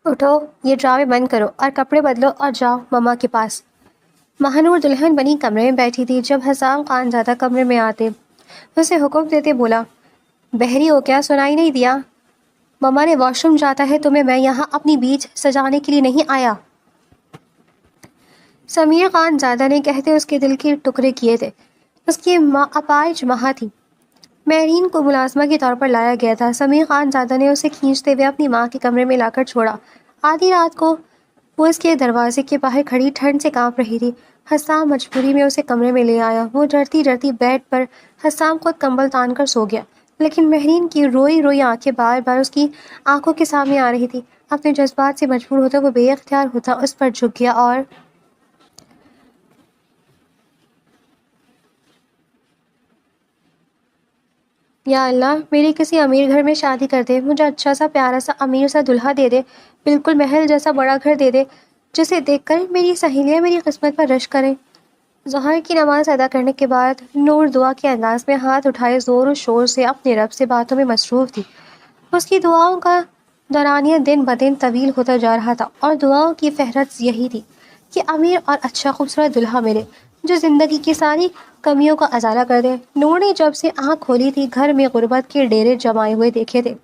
اٹھو، یہ ڈرامے بند کرو اور کپڑے بدلو اور جاؤ مما کے پاس۔ مہانور دلہن بنی کمرے میں بیٹھی تھی جب حسام خان زادہ کمرے میں آتے اسے حکم دیتے بولا، بحری ہو کیا، سنائی نہیں دیا؟ مما نے واش روم جاتا ہے تمہیں، میں یہاں اپنی بیچ سجانے کے لیے نہیں آیا۔ سمیر خان زادہ نے کہتے اس کے دل کے ٹکڑے کیے تھے۔ اس کی ماں اپائج ماں تھی، مہرین کو ملازمہ کے طور پر لایا گیا تھا۔ سمیر خان زادہ نے اسے کھینچتے ہوئے اپنی ماں کے کمرے میں لا کر چھوڑا۔ آدھی رات کو وہ اس کے دروازے کے باہر کھڑی ٹھنڈ سے کانپ رہی تھی۔ حسام مجبوری میں اسے کمرے میں لے آیا۔ وہ ڈرتی ڈرتی بیڈ پر حسام خود کمبل تان کر سو گیا، لیکن مہرین کی روئی روئی آنکھیں بار بار اس کی آنکھوں کے سامنے آ رہی تھی۔ اپنے جذبات سے مجبور ہوتا وہ بے اختیار ہوتا اس پر جھک گیا اور یا اللہ میری کسی امیر گھر میں شادی کر دے، مجھے اچھا سا پیارا سا امیر سا دلہا دے دے، بالکل محل جیسا بڑا گھر دے دے جسے دیکھ کر میری سہیلیاں میری قسمت پر رشک کریں۔ ظہر کی نماز ادا کرنے کے بعد نور دعا کے انداز میں ہاتھ اٹھائے زور و شور سے اپنے رب سے باتوں میں مصروف تھی۔ اس کی دعاؤں کا دورانیہ دن بدن طویل ہوتا جا رہا تھا اور دعاؤں کی فہرست یہی تھی کہ امیر اور اچھا خوبصورت دلہا ملے جو زندگی کی ساری کمیوں کا ازالہ کر دے۔ نور نے جب سے آنکھ کھولی تھی گھر میں غربت کے ڈیرے جمائے ہوئے دیکھے تھے۔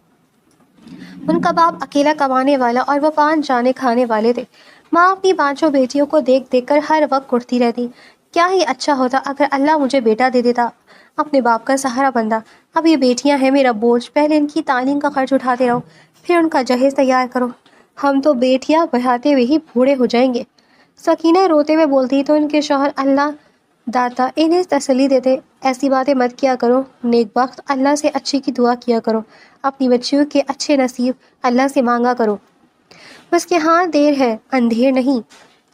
ان کا باپ اکیلا کمانے والا اور وہ 5 جانے کھانے والے تھے۔ ماں اپنی 5 بیٹیوں کو دیکھ دیکھ کر ہر وقت کڑتی رہتی، کیا ہی اچھا ہوتا اگر اللہ مجھے بیٹا دے دیتا، اپنے باپ کا سہارا بندہ۔ اب یہ بیٹیاں ہیں میرا بوجھ، پہلے ان کی تعلیم کا خرچ اٹھاتے رہو، پھر ان کا جہیز تیار کرو، ہم تو بیٹیاں بڑھاتے ہوئے ہی بوڑھے ہو جائیں گے۔ سکینہ روتے ہوئے بولتی تو ان کے شوہر اللہ داتا انہیں تسلی دیتے، ایسی باتیں مت کیا کرو، نیک بخت اللہ سے اچھے کی دعا کیا کرو، اپنی بچیوں کے اچھے نصیب اللہ سے مانگا کرو، بس کہ ہاں دیر ہے اندھیر نہیں۔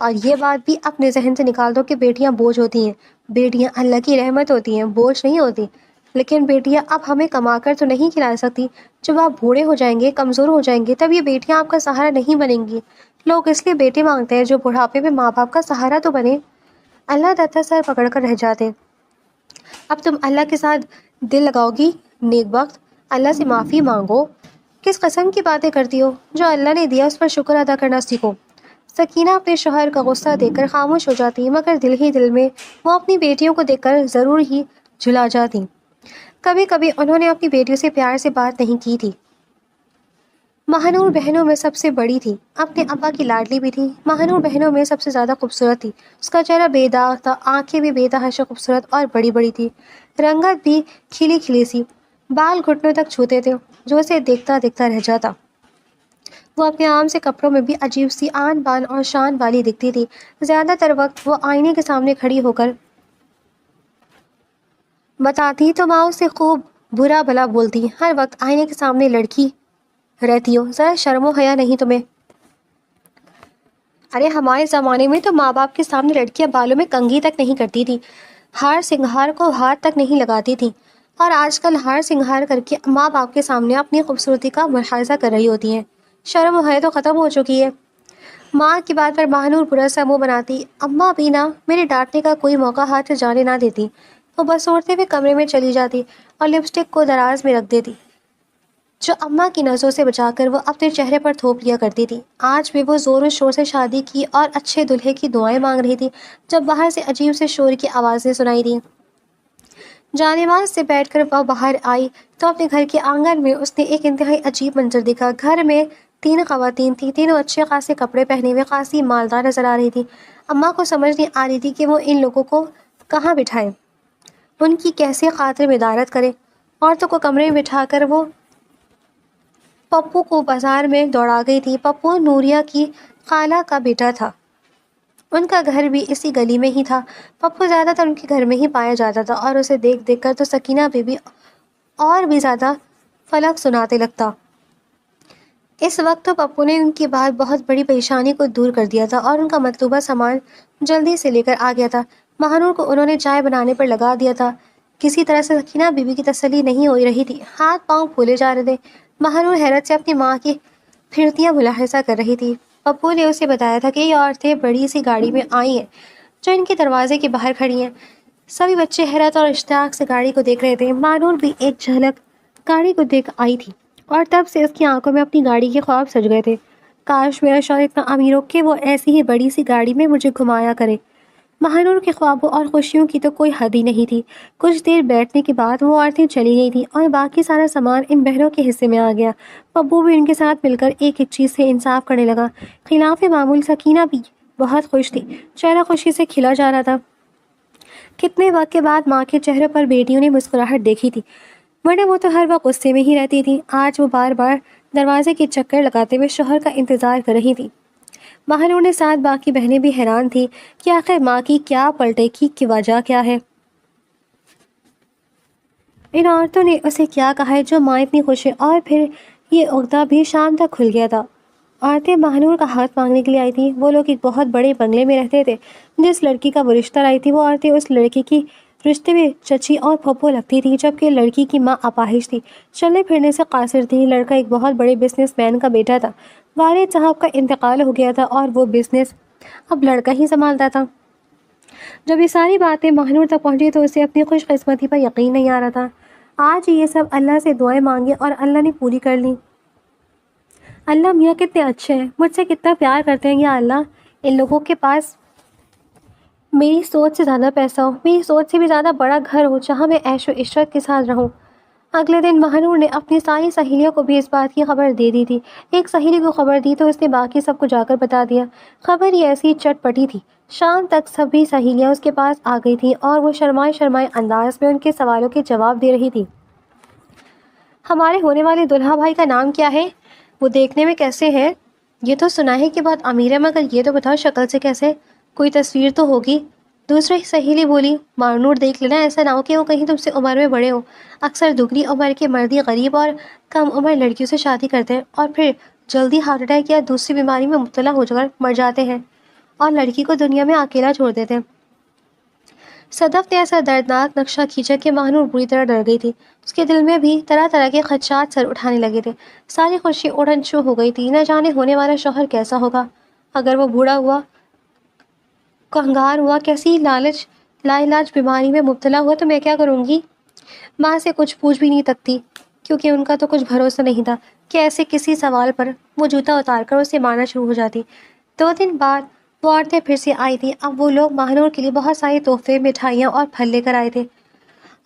اور یہ بات بھی اپنے ذہن سے نکال دو کہ بیٹیاں بوجھ ہوتی ہیں، بیٹیاں اللہ کی رحمت ہوتی ہیں، بوجھ نہیں ہوتی۔ لیکن بیٹیاں اب ہمیں کما کر تو نہیں کھلا سکتی، جب آپ بوڑھے ہو جائیں گے کمزور ہو جائیں گے تب یہ بیٹیاں آپ کا سہارا نہیں بنیں گی۔ لوگ اس لیے بیٹے مانگتے ہیں جو بڑھاپے میں ماں باپ کا سہارا تو بنے۔ اللہ داتا سر پکڑ کر رہ جاتے، اب تم اللہ کے ساتھ دل لگاؤ گی؟ نیک بخت اللہ سے معافی مانگو، کس قسم کی باتیں کرتی ہو؟ جو اللہ نے دیا اس پر شکر ادا کرنا سیکھو۔ سکینہ اپنے شوہر کا غصہ دیکھ کر خاموش ہو جاتی، مگر دل ہی دل میں وہ اپنی بیٹیوں کو دیکھ کر ضرور ہی جھلا جاتی۔ کبھی کبھی انہوں نے اپنی بیٹیوں سے پیار سے بات نہیں کی تھی۔ مہانور بہنوں میں سب سے بڑی تھی، اپنے ابا کی لاڈلی بھی تھی۔ مہانور بہنوں میں سب سے زیادہ خوبصورت تھی، اس کا چہرہ بے داغ تھا، آنکھیں بھی بے تحاشا خوبصورت اور بڑی بڑی تھی، رنگت بھی کھلی کھلی سی، بال گھٹنوں تک چھوتے تھے جو اسے دیکھتا دیکھتا رہ جاتا۔ وہ اپنے عام سے کپڑوں میں بھی عجیب سی آن بان اور شان والی دکھتی تھی۔ زیادہ تر وقت وہ آئینے کے سامنے کھڑی ہو کر بتاتی تو ماں اسے خوب برا بھلا بولتی، ہر وقت آئینے کے سامنے لڑکی رہتی ہو، ذرا شرم و حیا نہیں تمہیں؟ ارے ہمارے زمانے میں تو ماں باپ کے سامنے لڑکیاں بالوں میں کنگھی تک نہیں کرتی تھی، ہار سنگھار کو ہاتھ تک نہیں لگاتی تھی، اور آج کل ہار سنگھار کر کے ماں باپ کے سامنے اپنی خوبصورتی کا ملاحظہ کر رہی ہوتی ہیں۔ شرم و حیا تو ختم ہو چکی ہے۔ ماں کی بات پر مہانور برا سا منہ بناتی، اماں بھی نہ میرے ڈانٹنے کا کوئی موقع ہاتھ سے جانے نہ دیتی۔ وہ بس اوڑھتے ہوئے کمرے میں چلی جاتی اور لپسٹک کو دراز میں رکھ دیتی جو اماں کی نظروں سے بچا کر وہ اپنے چہرے پر تھوپ لیا کرتی تھی۔ آج بھی وہ زور و شور سے شادی کی اور اچھے دلہے کی دعائیں مانگ رہی تھی جب باہر سے عجیب سے شور کی آوازیں سنائی دیں۔ جانماز سے بیٹھ کر وہ باہر آئی تو اپنے گھر کے آنگن میں اس نے ایک انتہائی عجیب منظر دیکھا۔ گھر میں 3 خواتین تھیں، تینوں اچھے خاصے کپڑے پہنے ہوئے خاصی مالدار نظر آ رہی تھی۔ اماں کو سمجھ نہیں آ رہی تھی کہ وہ ان لوگوں کو کہاں بٹھائے، ان کی کیسے خاطر مدارت کرے۔ عورتوں کو کمرے میں بٹھا کر وہ پپو کو بازار میں دوڑا گئی تھی۔ پپو نوریہ کی خالہ کا بیٹا تھا، ان کا گھر بھی اسی گلی میں ہی تھا۔ پپو زیادہ تر ان کے گھر میں ہی پایا جاتا تھا اور اسے دیکھ دیکھ کر تو سکینہ بی اور بھی زیادہ فلک سناتے لگتا۔ اس وقت تو پپو نے ان کی بات بہت بڑی پریشانی کو دور کر دیا تھا اور ان کا مطلوبہ سامان جلدی سے لے کر آ گیا تھا۔ مہانور کو انہوں نے چائے بنانے پر لگا دیا تھا۔ کسی طرح سے سکینہ بی کی تسلی نہیں ہو رہی تھی، ہاتھ پاؤں پھولے جا رہے تھے۔ مہانور حیرت سے اپنی ماں کی پھرتیاں ملاحظہ کر رہی تھی۔ پپو نے اسے بتایا تھا کہ یہ عورتیں بڑی سی گاڑی میں آئی ہیں جو ان کے دروازے کے باہر کھڑی ہیں۔ سبھی بچے حیرت اور اشتیاق سے گاڑی کو دیکھ رہے تھے۔ مہانور بھی ایک جھلک گاڑی کو دیکھ آئی تھی اور تب سے اس کی آنکھوں میں اپنی گاڑی کے خواب سج گئے تھے۔ کاش میرا شوہر اتنا امیر ہو کہ وہ ایسی ہی بڑی سی گاڑی میں مجھے گھمایا کرے۔ مہانور کے خوابوں اور خوشیوں کی تو کوئی حد ہی نہیں تھی۔ کچھ دیر بیٹھنے کے بعد وہ عورتیں چلی گئی تھیں اور باقی سارا سامان ان بہنوں کے حصے میں آ گیا۔ ابو بھی ان کے ساتھ مل کر ایک ایک چیز سے انصاف کرنے لگا۔ خلاف معمول سکینہ بھی بہت خوش تھی، چہرہ خوشی سے کھلا جا رہا تھا۔ کتنے وقت کے بعد ماں کے چہرے پر بیٹیوں نے مسکراہٹ دیکھی تھی، ورنہ وہ تو ہر وقت غصے میں ہی رہتی تھی۔ آج وہ بار بار دروازے کے چکر لگاتے ہوئے شوہر کا انتظار کر رہی تھی۔ مہانور نے ساتھ باقی بہنیں بھی حیران تھیں کہ آخر ماں کی کیا پلٹے کی وجہ کیا ہے۔ ان عورتوں نے اسے کیا کہا ہے جو ماں اتنی خوش ہے؟ اور پھر یہ عقدہ بھی شام تک کھل گیا تھا۔ عورتیں مہانور کا ہاتھ مانگنے کے لیے آئی تھیں۔ وہ لوگ ایک بہت بڑے بنگلے میں رہتے تھے۔ جس لڑکی کا وہ رشتہ لائی تھی وہ عورتیں اس لڑکی کی رشتے میں چچی اور پھپھو لگتی تھی، جبکہ لڑکی کی ماں اپاہج تھی، چلنے پھرنے سے قاصر تھی۔ لڑکا ایک بہت بڑے بزنس مین کا بیٹا تھا۔ والد صاحب کا انتقال ہو گیا تھا اور وہ بزنس اب لڑکا ہی سنبھالتا تھا۔ جب یہ ساری باتیں مہانور تک پہنچی تو اسے اپنی خوش قسمتی پر یقین نہیں آ رہا تھا۔ آج یہ سب اللہ سے دعائیں مانگی اور اللہ نے پوری کر لی۔ اللہ میاں کتنے اچھے ہیں، مجھ سے کتنا پیار کرتے ہیں۔ یا اللہ، ان لوگوں کے پاس میری سوچ سے زیادہ پیسہ ہو، میری سوچ سے بھی زیادہ بڑا گھر ہو جہاں میں عیش و عشرت کے ساتھ رہوں۔ اگلے دن مہانور نے اپنی ساری سہیلیوں کو بھی اس بات کی خبر دے دی تھی۔ ایک سہیلی کو خبر دی تو اس نے باقی سب کو جا کر بتا دیا۔ خبر یہ ایسی چٹ پٹی تھی، شام تک سبھی سہیلیاں اس کے پاس آ گئی تھیں اور وہ شرمائے شرمائے انداز میں ان کے سوالوں کے جواب دے رہی تھی۔ ہمارے ہونے والے دلہا بھائی کا نام کیا ہے؟ وہ دیکھنے میں کیسے ہے؟ یہ تو سنا ہے کہ بہت امیر ہے، مگر یہ تو بتاؤ شکل سے کیسے؟ کوئی تصویر تو ہوگی۔ دوسری سہیلی بولی، مہانور دیکھ لینا، ایسا نہ ہو کہ وہ کہیں تم سے عمر میں بڑے ہو۔ اکثر دگنی عمر کے مردی غریب اور کم عمر لڑکیوں سے شادی کرتے ہیں اور پھر جلدی ہارٹ اٹیک یا دوسری بیماری میں مبتلا ہو کر مر جاتے ہیں اور لڑکی کو دنیا میں اکیلا چھوڑ دیتے ہیں۔ صدف نے ایسا دردناک نقشہ کھینچا کہ مہانور بری طرح ڈر گئی تھی۔ اس کے دل میں بھی طرح طرح کے خدشات سر اٹھانے لگے تھے۔ ساری خوشی اڑن چھو ہو گئی تھی۔ نہ جانے ہونے والا شوہر کیسا ہوگا، اگر وہ بوڑھا ہوا، کنگار ہوا، کیسی لا علاج بیماری میں مبتلا ہوا تو میں کیا کروں گی؟ ماں سے کچھ پوچھ بھی نہیں سکتی کیونکہ ان کا تو کچھ بھروسہ نہیں تھا کہ ایسے کسی سوال پر وہ جوتا اتار کر اسے مارنا شروع ہو جاتی۔ 2 دن بعد وہ عورتیں پھر سے آئی تھیں۔ اب وہ لوگ مہانور کے لیے بہت سارے تحفے، مٹھائیاں اور پھل لے کر آئے تھے۔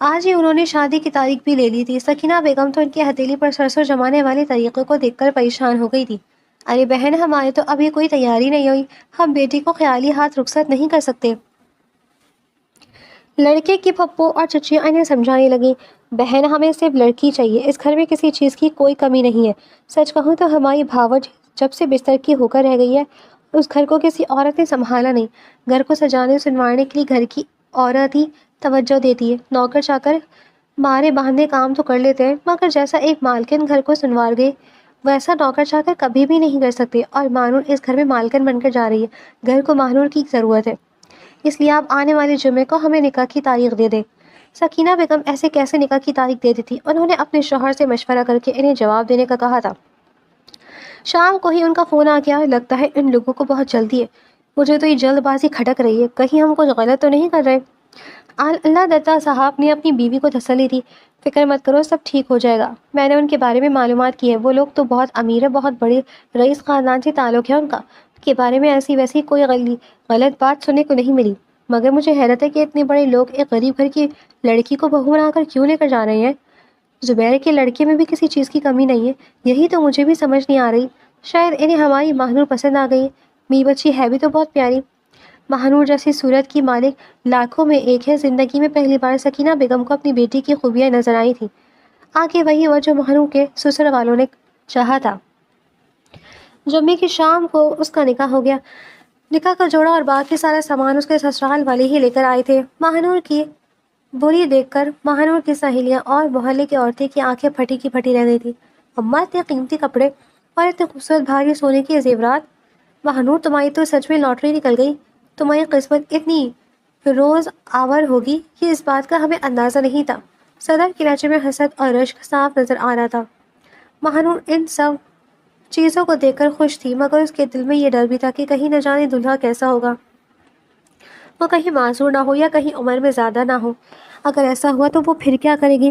آج ہی انہوں نے شادی کی تاریخ بھی لے لی تھی۔ سکینہ بیگم تو ان کی ہتھیلی پر سرسوں جمانے والے طریقے کو دیکھ کر پریشان ہو گئی تھی۔ ارے بہن، ہمارے تو ابھی کوئی تیاری نہیں ہوئی، ہم بیٹی کو خیالی ہاتھ رخصت نہیں کر سکتے۔ لڑکے کی پھپھو اور چچیاں انہیں سمجھانے لگیں، بہن ہمیں صرف لڑکی چاہیے، اس گھر میں کسی چیز کی کوئی کمی نہیں ہے۔ سچ کہوں تو ہماری بھاوج جب سے بستر کی ہو کر رہ گئی ہے، اس گھر کو کسی عورت نے سنبھالا نہیں۔ گھر کو سجانے سنوارنے کے لیے گھر کی عورت ہی توجہ دیتی ہے۔ نوکر چاکر مارے باندھے کام تو کر لیتے ہیں، مگر جیسا ایک مالکن گھر کو سنوار گئے ویسا نوکر چاکر کبھی بھی نہیں کر سکتے۔ اور مہانور اس گھر میں مالکن بن کر جا رہی ہے۔ گھر کو مہانور کی ضرورت ہے، اس لیے آپ آنے والے جمعے کو ہمیں نکاح کی تاریخ دے دیں۔ سکینہ بیگم ایسے کیسے نکاح کی تاریخ دے دی تھی؟ انہوں نے اپنے شوہر سے مشورہ کر کے انہیں جواب دینے کا کہا تھا۔ شام کو ہی ان کا فون آ گیا۔ لگتا ہے ان لوگوں کو بہت جلدی ہے، مجھے تو یہ جلد بازی کھٹک رہی ہے، کہیں ہم کچھ غلط تو نہیں کر رہے۔ اللہ دتا صاحب نے اپنی بیوی کو تسلی دی، فکر مت کرو، سب ٹھیک ہو جائے گا۔ میں نے ان کے بارے میں معلومات کی ہے، وہ لوگ تو بہت امیر ہے، بہت بڑے رئیس خاندان سے تعلق ہے ان کا۔ ان کے بارے میں ایسی ویسی کوئی غلط بات سننے کو نہیں ملی، مگر مجھے حیرت ہے کہ اتنے بڑے لوگ ایک غریب گھر کی لڑکی کو بہو بنا کر کیوں لے کر جا رہے ہیں؟ زبیر کے لڑکے میں بھی کسی چیز کی کمی نہیں ہے، یہی تو مجھے بھی سمجھ نہیں آ رہی۔ شاید انہیں ہماری مہانور پسند آ گئی، میری بچی ہے بھی تو بہت پیاری۔ مہانور جیسی صورت کی مالک لاکھوں میں ایک ہے۔ زندگی میں پہلی بار سکینہ بیگم کو اپنی بیٹی کی خوبیاں نظر آئی تھیں۔ آگے وہی ہوا جو مہانور کے سسر والوں نے چاہا تھا۔ جمعے کی شام کو اس کا نکاح ہو گیا۔ نکاح کا جوڑا اور باقی سارا سامان اس کے سسرال والے ہی لے کر آئے تھے۔ مہانور کی بری دیکھ کر مہانور کی سہیلیاں اور محلے کی عورتیں کی آنکھیں پھٹی کی پھٹی رہ گئی تھی۔ اماں، اتنے قیمتی کپڑے اور اتنے خوبصورت بھاری سونے کے زیورات! مہانور، تمہاری تو سچ میں لاٹری نکل گئی، تمہاری قسمت اتنی روز آور ہوگی، یہ اس بات کا ہمیں اندازہ نہیں تھا۔ صدر کے لہجے میں حسد اور رشک صاف نظر آ رہا تھا۔ مہانور ان سب چیزوں کو دیکھ کر خوش تھی، مگر اس کے دل میں یہ ڈر بھی تھا کہ کہیں نہ جانے دلہا کیسا ہوگا، وہ کہیں معذور نہ ہو یا کہیں عمر میں زیادہ نہ ہو۔ اگر ایسا ہوا تو وہ پھر کیا کرے گی؟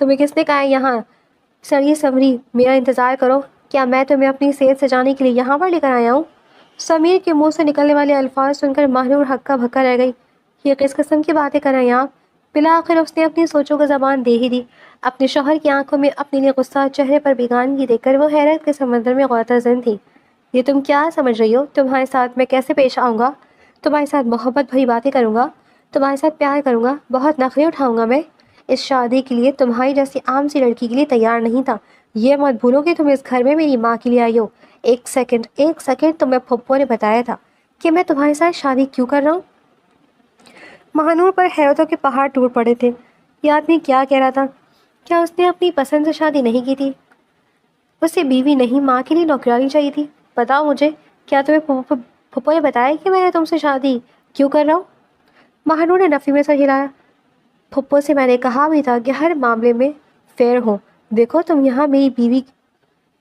تمہیں کس نے کہا ہے یہاں سڑی سمری میرا انتظار کرو؟ کیا میں تمہیں اپنی صحت سجانے کے لیے یہاں پر لے کر آیا ہوں؟ سمیر کے منہ سے نکلنے والے الفاظ سن کر مہنور ہکا بھکا رہ گئی. یہ کس قسم کی باتیں کر رہے ہیں آپ؟ بالآخر اس نے اپنی سوچوں کو زبان دے ہی دی. اپنے شوہر کی آنکھوں میں اپنے لیے غصہ، چہرے پر بیگانگی دیکھ کر وہ حیرت کے سمندر میں غوطہ زن تھی. یہ تم کیا سمجھ رہی ہو؟ تمہارے ساتھ میں کیسے پیش آؤں گا؟ تمہارے ساتھ محبت بھری باتیں کروں گا، تمہارے ساتھ پیار کروں گا، بہت نخرے اٹھاؤں گا میں؟ اس شادی کے لیے تمہاری جیسی عام سی لڑکی کے لیے تیار نہیں تھا. یہ مت بھولو کہ تم اس گھر میں میری ماں کے لیے آئی ہو. ایک سیکنڈ تمہیں پھپھو نے بتایا تھا کہ میں تمہارے ساتھ شادی کیوں کر رہا ہوں؟ مہنور پر حیرتوں کے پہاڑ ٹوٹ پڑے تھے. یہ آدمی کیا کہہ رہا تھا؟ کیا اس نے اپنی پسند سے شادی نہیں کی تھی؟ اسے بیوی نہیں ماں کے لیے نوکرانی چاہیے تھی. بتاؤ مجھے، کیا تمہیں پھپھو نے بتایا کہ میں تم سے شادی کیوں کر رہا ہوں؟ مہنور نے نفی میں سر ہلایا. پھپھو سے میں نے کہا بھی تھا کہ ہر معاملے میں فیئر ہو. دیکھو تم یہاں میری بیوی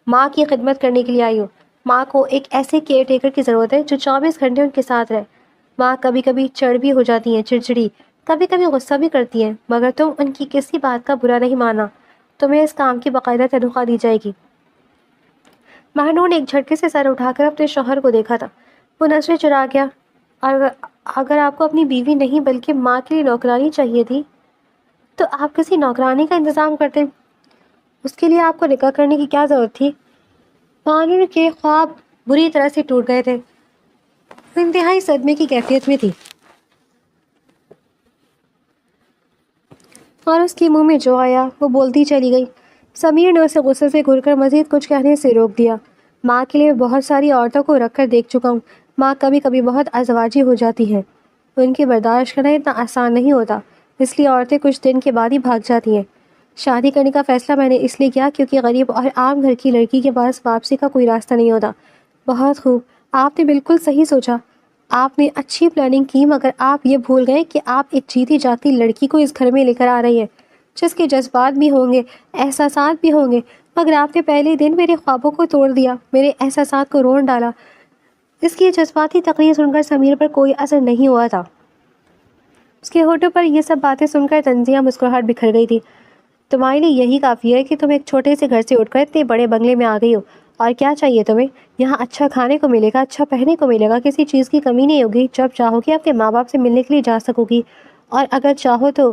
ماں کی خدمت کرنے کے لیے آئی ہو. ماں کو ایک ایسے کیئر ٹیکر کی ضرورت ہے جو 24 گھنٹے ان کے ساتھ رہے. ماں کبھی کبھی چڑ بھی ہو جاتی ہیں، چڑچڑی، کبھی کبھی غصہ بھی کرتی ہیں، مگر تم ان کی کسی بات کا برا نہیں مانا. تمہیں اس کام کی باقاعدہ تنخواہ دی جائے گی. مہنور نے ایک جھٹکے سے سر اٹھا کر اپنے شوہر کو دیکھا تھا. وہ نظریں چرا گیا. اگر آپ کو اپنی بیوی نہیں بلکہ ماں کے لیے نوکرانی چاہیے تھی تو آپ کسی نوکرانی کا انتظام کرتے. اس کے لیے آپ کو نکاح کرنے کی کیا ضرورت تھی؟ مہنور کے خواب بری طرح سے ٹوٹ گئے تھے. انتہائی صدمے کی کیفیت میں تھی اور اس کے منہ میں جو آیا وہ بولتی چلی گئی. سمیر نے اسے غصے سے گھور کر مزید کچھ کہنے سے روک دیا. ماں کے لیے بہت ساری عورتوں کو رکھ کر دیکھ چکا ہوں. ماں کبھی کبھی بہت ازواجی ہو جاتی ہیں. ان کی برداشت کرنا اتنا آسان نہیں ہوتا، اس لیے عورتیں کچھ دن کے بعد ہی بھاگ جاتی ہیں. شادی کرنے کا فیصلہ میں نے اس لیے کیا کیونکہ غریب اور عام گھر کی لڑکی کے پاس واپسی کا کوئی راستہ نہیں ہوتا. بہت خوب، آپ نے بالکل صحیح سوچا. آپ نے اچھی پلاننگ کی، مگر آپ یہ بھول گئے کہ آپ ایک جیتی جاتی لڑکی کو اس گھر میں لے کر آ رہی ہیں جس کے جذبات بھی ہوں گے، احساسات بھی ہوں گے. مگر آپ نے پہلے دن میرے خوابوں کو توڑ دیا، میرے احساسات کو رون ڈالا. اس کی جذباتی تقریر سن کر سمیر پر کوئی اثر نہیں ہوا تھا. اس کے ہونٹوں پر یہ سب باتیں سن کر تنزیہ مسکراہٹ بکھر گئی تھی. تمہارے لیے یہی کافی ہے کہ تم ایک چھوٹے سے گھر سے اٹھ کر اتنے بڑے بنگلے میں آ گئی ہو. اور کیا چاہیے تمہیں؟ یہاں اچھا کھانے کو ملے گا، اچھا پہننے کو ملے گا، کسی چیز کی کمی نہیں ہوگی. جب چاہو گی اپنے ماں باپ سے ملنے کے لیے جا سکو گی، اور اگر چاہو تو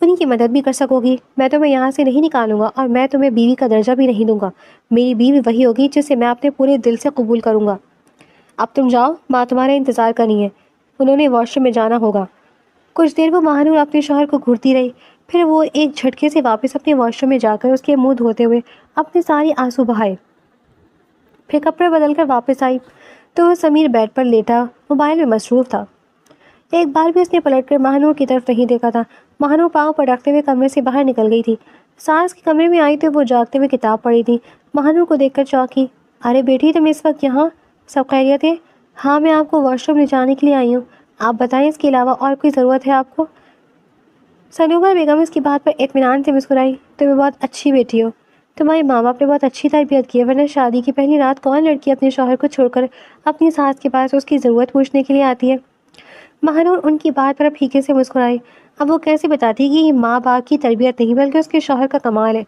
ان کی مدد بھی کر سکو گی. میں تمہیں یہاں سے نہیں نکالوں گا اور میں تمہیں بیوی کا درجہ بھی نہیں دوں گا. میری بیوی وہی ہوگی جسے میں اپنے پورے دل سے قبول کروں گا. اب تم جاؤ، ماں تمہارا انتظار کر رہی ہے. انہوں نے واش روم میں جانا ہوگا. کچھ دیر وہ مہنور اپنے شوہر کو گھورتی رہی. پھر وہ ایک جھٹکے سے واپس اپنے واش روم میں جا کر اس کے منہ دھوتے ہوئے اپنے ساری آنسو بہائے. پھر کپڑے بدل کر واپس آئی تو وہ سمیر بیڈ پر لیٹا موبائل میں مصروف تھا. ایک بار بھی اس نے پلٹ کر مہنور کی طرف نہیں دیکھا تھا. مہنور پاؤں پر رکھتے ہوئے کمرے سے باہر نکل گئی تھی. ساس کے کمرے میں آئی تو وہ جاگتے ہوئے کتاب پڑھی تھی. مہنور کو دیکھ کر چونکی. ارے بیٹی، تم اس وقت یہاں؟ سب خیریت ہے؟ ہاں، میں آپ کو واش روم لے جانے کے لیے آئی ہوں. آپ بتائیں، اس کے علاوہ اور کوئی ضرورت ہے آپ کو؟ سنوبر بیگم اس کی بات پر اطمینان سے مسکرائی. تمہیں بہت اچھی بیٹی ہو. تمہارے ماں باپ نے بہت اچھی تربیت کی ہے، ورنہ شادی کی پہلی رات کون لڑکی اپنے شوہر کو چھوڑ کر اپنی ساس کے پاس اس کی ضرورت پوچھنے کے لیے آتی ہے؟ مہنور ان کی بات پر پھیکے سے مسکرائی. اب وہ کیسے بتاتی کہ یہ ماں باپ کی تربیت نہیں بلکہ اس کے شوہر کا کمال ہے.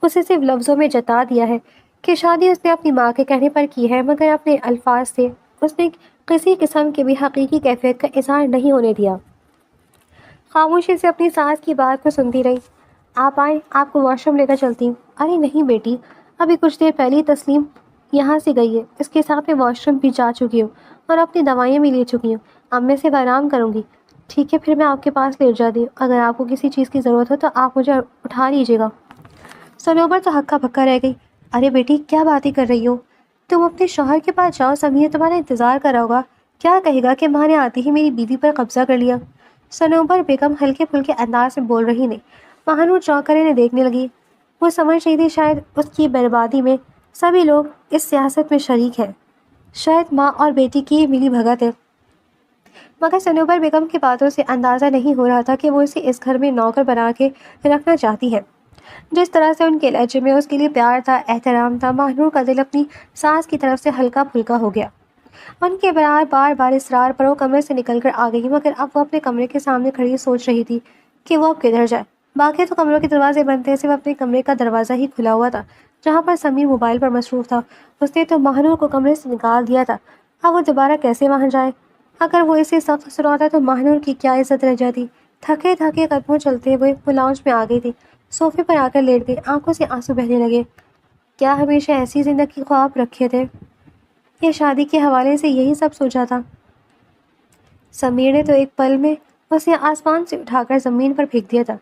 اسے صرف لفظوں میں جتا دیا ہے کہ شادی اس نے اپنی ماں کے کہنے پر کی ہے، مگر اپنے الفاظ سے اس نے کسی قسم کی بھی حقیقی کیفیت کا اظہار نہیں ہونے دیا. خاموشی سے اپنی ساس کی بات کو سنتی رہی. آپ آئیں، آپ کو واش روم لے کر چلتی ہوں. ارے نہیں بیٹی، ابھی کچھ دیر پہلے ہی تسلیم یہاں سے گئی ہے. اس کے ساتھ میں واش روم بھی جا چکی ہوں اور اپنی دوائیاں بھی لے چکی ہوں. اب میں صرف آرام کروں گی. ٹھیک ہے، پھر میں آپ کے پاس لیٹ جاتی ہوں. اگر آپ کو کسی چیز کی ضرورت ہو تو آپ مجھے اٹھا لیجیے گا. سنوبر تو ہکا بھکا رہ گئی. ارے بیٹی، کیا باتیں کر رہی ہو؟ تم اپنے شوہر کے پاس جاؤ، سمیر تمہارا انتظار کر رہا ہوگا. کیا کہے گا کہ ماں نے آتے ہی میری بیوی پر قبضہ کر لیا؟ سنوبر بیگم ہلکے پھلکے انداز میں بول رہی نے. مہنور چونک کر انہیں دیکھنے لگی. وہ سمجھ رہی تھی شاید اس کی بربادی میں سبھی لوگ اس سیاست میں شریک ہیں، شاید ماں اور بیٹی کی ملی بھگت ہے. مگر سنوبر بیگم کی باتوں سے اندازہ نہیں ہو رہا تھا کہ وہ اسے اس گھر میں نوکر بنا کے رکھنا چاہتی ہے. جس طرح سے ان کے لہجے میں اس کے لیے پیار تھا، احترام تھا، مہنور کا دل اپنی ساس کی طرف سے ہلکا پھلکا ہو گیا. ان کے بار بار اصرار پر وہ کمرے سے نکل کر آ گئی، مگر اب وہ اپنے کمرے کے سامنے کھڑی سوچ رہی تھی کہ وہ اب کدھر جائے. باقی تو کمروں کے دروازے بند تھے، صرف اپنے کمرے کا دروازہ ہی کھلا ہوا تھا جہاں پر سمیر موبائل پر مصروف تھا۔ اس نے تو ماہنور کو کمرے سے نکال دیا تھا، اب وہ دوبارہ کیسے وہاں جائے؟ اگر وہ اسے سخت سناتا تو ماہنور کی کیا عزت رہ جاتی؟ تھکے تھکے قدموں چلتے ہوئے وہ لاؤنج میں آ گئی تھی، صوفے پر آ کر لیٹ گئی، آنکھوں سے آنسو بہنے لگے۔ کیا ہمیشہ ایسی زندگی خواب رکھے تھے یا شادی کے حوالے سے یہی سب سوچا تھا؟ سمیر نے تو ایک پل میں اسے آسمان سے اٹھا کر زمین پر پھینک دیا تھا۔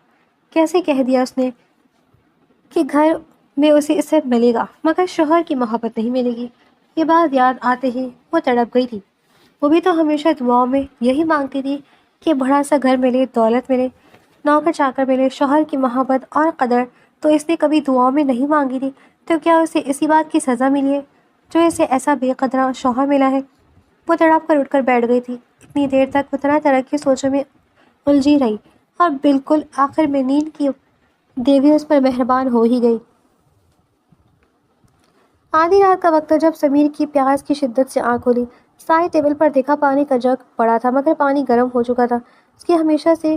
کیسے کہہ دیا اس نے کہ گھر میں اسے اس سے ملے گا مگر شوہر کی محبت نہیں ملے گی؟ یہ بات یاد آتے ہی وہ تڑپ گئی تھی۔ وہ بھی تو ہمیشہ دعاؤں میں یہی مانگتی تھی کہ بڑا سا گھر ملے، دولت ملے، نوکر چاکر ملے، شوہر کی محبت اور قدر تو اس نے کبھی دعاؤں میں نہیں مانگی تھی، تو کیا اسے اسی بات کی سزا ملی ہے جو اسے ایسا بے قدرہ شوہر ملا ہے؟ وہ تڑپ کر اٹھ کر بیٹھ گئی تھی۔ اتنی دیر تک وہ طرح طرح کی سوچوں میں الجھی رہی اور بالکل آخر میں نیند کی دیوی اس پر مہربان ہو ہی گئی۔ آدھی رات کا وقت تھا جب سمیر کی پیاس کی شدت سے آنکھ کھلی۔ سائے ٹیبل پر دیکھا، پانی کا جگ پڑا تھا مگر پانی گرم ہو چکا تھا۔ اس کی ہمیشہ سے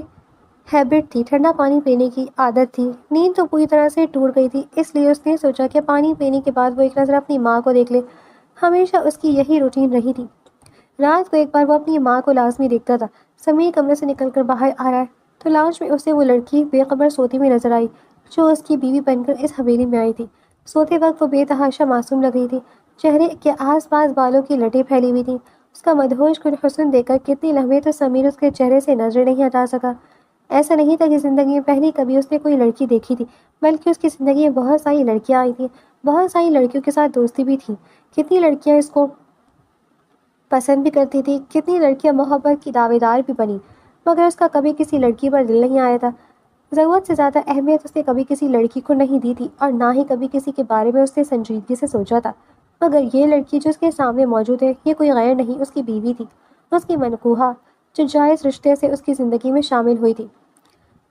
ہیبٹ تھی، ٹھنڈا پانی پینے کی عادت تھی۔ نیند تو پوری طرح سے ٹوٹ گئی تھی، اس لیے اس نے سوچا کہ پانی پینے کے بعد وہ ایک نظر اپنی ماں کو دیکھ لے۔ ہمیشہ اس کی یہی روٹین رہی تھی۔ رات کو ایک بار وہ اپنی ماں کو لازمی دیکھتا تھا۔ سمیر کمرے سے نکل کر باہر آ رہا ہے تو لاؤنج میں اسے وہ لڑکی بے خبر سوتی ہوئی نظر آئی جو اس کی بیوی بن کر اس حویلی میں آئی تھی۔ سوتے وقت وہ بے تحاشا معصوم لگ رہی تھی، چہرے کے آس پاس بالوں کی لٹیں پھیلی ہوئی تھیں۔ اس کا مدہوش کن حسن دیکھ کر کتنی لمحے تو سمیر اس کے چہرے سے نظر نہیں ہٹا سکا۔ ایسا نہیں تھا کہ زندگی میں پہلی کبھی اس نے کوئی لڑکی دیکھی تھی، بلکہ اس کی زندگی میں بہت ساری لڑکیاں آئی تھیں، بہت ساری لڑکیوں کے ساتھ دوستی بھی تھی۔ کتنی لڑکیاں اس کو پسند بھی کرتی تھی، کتنی لڑکیاں محبت کی دعوے دار بھی بنی، مگر اس کا کبھی کسی لڑکی پر دل نہیں آیا تھا۔ ضرورت سے زیادہ اہمیت اس نے کبھی کسی لڑکی کو نہیں دی تھی اور نہ ہی کبھی کسی کے بارے میں اس نے سنجیدگی سے سوچا تھا، مگر یہ لڑکی جو اس کے سامنے موجود ہے یہ کوئی غیر نہیں، اس کی بیوی تھی، اس کی منکوحہ، جو جائز رشتے سے اس کی زندگی میں شامل ہوئی تھی۔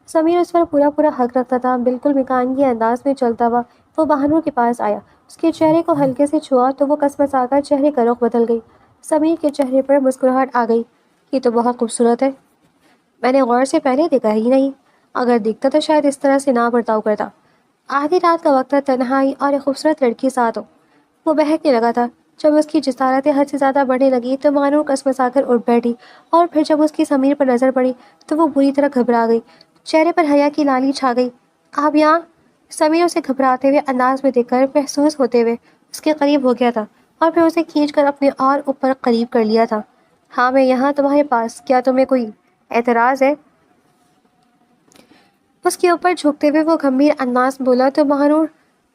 سمیر اس پر پورا پورا حق رکھتا تھا۔ بالکل مکانگی انداز میں چلتا ہوا وہ ماہنور کے پاس آیا، اس کے چہرے کو ہلکے سے چھوا تو وہ کسمسا کر چہرے کا رخ بدل گئی۔ سمیر کے چہرے پر مسکراہٹ آ گئی۔ یہ تو بہت خوبصورت ہے، میں نے غور سے پہلے دیکھا ہی نہیں، اگر دیکھتا تو شاید اس طرح سے نہ برتاؤ کرتا۔ آدھی رات کا وقت تھا، تنہائی اور ایک خوبصورت لڑکی ساتھ ہو۔ وہ بہکنے لگا تھا۔ جب اس کی جسارتیں حد سے زیادہ بڑھنے لگی تو ماہنور کسمسا کر اٹھ بیٹھی اور پھر جب اس کی سمیر پر نظر پڑی تو وہ بری طرح گھبرا گئی، چہرے پر حیا کی لالی چھا گئی۔ آپ یہاں؟ سمیر اسے گھبراتے ہوئے انداز میں دیکھ کر محسوس ہوتے ہوئے اس کے قریب ہو گیا تھا اور پھر اسے کھینچ کر اپنے اور اوپر قریب کر لیا تھا۔ ہاں میں یہاں تمہارے پاس، کیا تمہیں کوئی اعتراض ہے؟ اس کے اوپر جھکتے ہوئے وہ گمبھیر انداز میں بولا تو ماہنور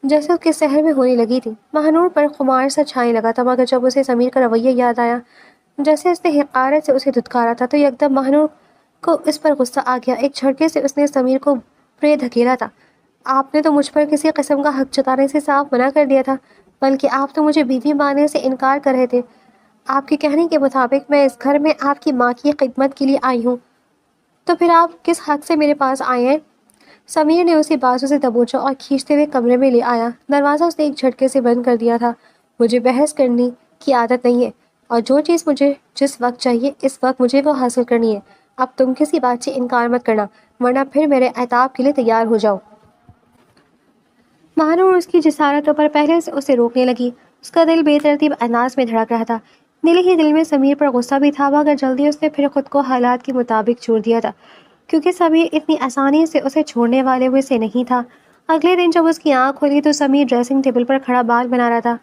جیسے اس کے سحر میں ہونے لگی تھی۔ ماہنور پر خمار سا چھانے لگا تھا، مگر جب اسے سمیر کا رویہ یاد آیا جیسے اس نے حقارت سے اسے دھتکارا تھا تو یکدم ماہنور کو اس پر غصہ آ گیا۔ ایک جھٹکے سے اس نے سمیر کو پرے دھکیلا تھا۔ آپ نے تو مجھ پر کسی قسم کا حق جتانے سے صاف منع کر دیا تھا، بلکہ آپ تو مجھے بیوی ماننے سے انکار کر رہے تھے۔ آپ کے کہنے کے مطابق میں اس گھر میں آپ کی ماں کی خدمت کے لیے آئی ہوں، تو پھر آپ کس حق سے میرے پاس آئے ہیں؟ سمیر نے اسے بازو سے دبوچا اور کھینچتے ہوئے کمرے میں لے آیا۔ دروازہ اس نے ایک جھٹکے سے بند کر دیا تھا۔ مجھے بحث کرنے کی عادت نہیں ہے، اور جو چیز مجھے جس وقت چاہیے اس وقت مجھے وہ حاصل کرنی ہے۔ اب تم کسی بات سے انکار مت کرنا، ورنہ پھر میرے عتاب کے لیے تیار ہو جاؤ۔ ماہنور اس کی جسارتوں پر پہلے سے اسے روکنے لگی۔ اس کا دل بے ترتیب انداز میں دھڑک رہا تھا۔ دل ہی دل میں سمیر پر غصہ بھی تھا، مگر جلدی اس نے پھر خود کو حالات کے مطابق چھوڑ دیا تھا، کیونکہ سمیر اتنی آسانی سے اسے چھوڑنے والے میں سے نہیں تھا۔ اگلے دن جب اس کی آنکھ کھلی تو سمیر ڈریسنگ ٹیبل پر کھڑا بال بنا رہا تھا۔